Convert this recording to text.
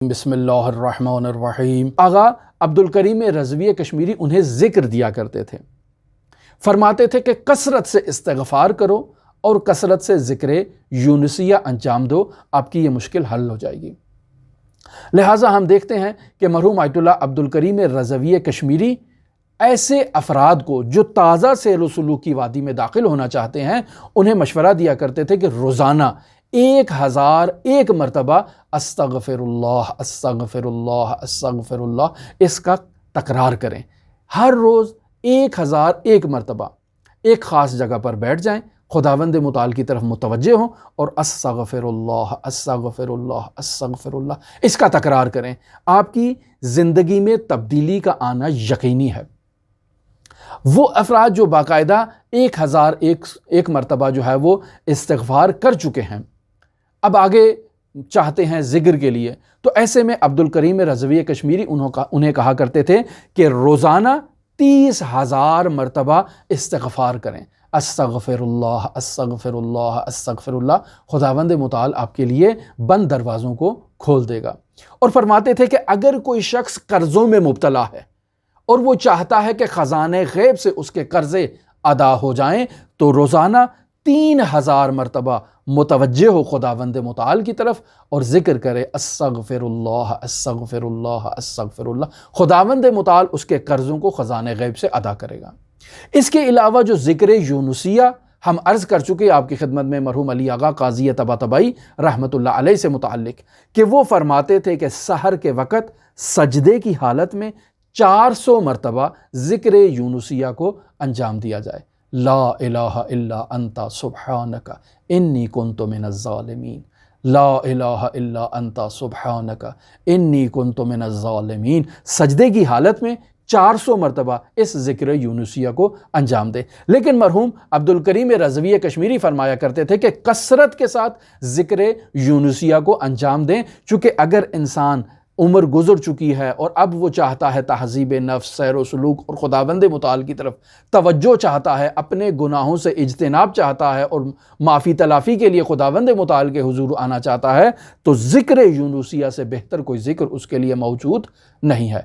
بسم اللہ الرحمن الرحیم۔ آغا عبدالکریم رضوی کشمیری انہیں ذکر دیا کرتے تھے، فرماتے تھے کہ کثرت سے استغفار کرو اور کثرت سے ذکر یونسیہ انجام دو، آپ کی یہ مشکل حل ہو جائے گی۔ لہٰذا ہم دیکھتے ہیں کہ مرحوم آیت اللہ عبدالکریم رضوی کشمیری ایسے افراد کو جو تازہ سیر و سلوک کی وادی میں داخل ہونا چاہتے ہیں انہیں مشورہ دیا کرتے تھے کہ روزانہ 1001 مرتبہ استغفر اللہ استغفر اللہ استغفر اللہ اس کا تکرار کریں۔ ہر روز 1001 مرتبہ ایک خاص جگہ پر بیٹھ جائیں، خداوند متعال کی طرف متوجہ ہوں اور استغفر اللہ استغفر اللہ استغفر اللہ اس کا تکرار کریں۔ آپ کی زندگی میں تبدیلی کا آنا یقینی ہے۔ وہ افراد جو باقاعدہ 1001 مرتبہ جو ہے وہ استغفار کر چکے ہیں، اب آگے چاہتے ہیں ذکر کے لیے، تو ایسے میں عبدالکریم رضوی کشمیری انہیں کہا کرتے تھے کہ روزانہ 30,000 مرتبہ استغفار کریں۔ استغفر اللہ استغفر اللہ استغفر اللہ، خداوند متعال آپ کے لیے بند دروازوں کو کھول دے گا۔ اور فرماتے تھے کہ اگر کوئی شخص قرضوں میں مبتلا ہے اور وہ چاہتا ہے کہ خزانہ غیب سے اس کے قرضے ادا ہو جائیں، تو روزانہ 3000 مرتبہ متوجہ ہو خداوند متعال کی طرف اور ذکر کرے استغفر اللہ استغفر اللہ استغفر اللہ، خداوند متعال اس کے قرضوں کو خزانہ غیب سے ادا کرے گا۔ اس کے علاوہ جو ذکر یونسیہ ہم عرض کر چکے آپ کی خدمت میں مرحوم علی آغا قاضی طباطبائی رحمۃ اللہ علیہ سے متعلق، کہ وہ فرماتے تھے کہ سحر کے وقت سجدے کی حالت میں 400 مرتبہ ذکر یونسیہ کو انجام دیا جائے۔ لا الہ الا انت سبحانک انی کنت من الظالمین، لا الہ الا انت سبحانک انی کنت من الظالمین، سجدے کی حالت میں 400 مرتبہ اس ذکر یونسیہ کو انجام دے۔ لیکن مرحوم عبدالکریم رضوی کشمیری فرمایا کرتے تھے کہ کثرت کے ساتھ ذکر یونسیہ کو انجام دیں، چونکہ اگر انسان عمر گزر چکی ہے اور اب وہ چاہتا ہے تہذیب نفس، سیر و سلوک اور خداوند متعال کی طرف توجہ چاہتا ہے، اپنے گناہوں سے اجتناب چاہتا ہے اور معافی تلافی کے لیے خداوند متعال کے حضور آنا چاہتا ہے، تو ذکر یونسیہ سے بہتر کوئی ذکر اس کے لیے موجود نہیں ہے۔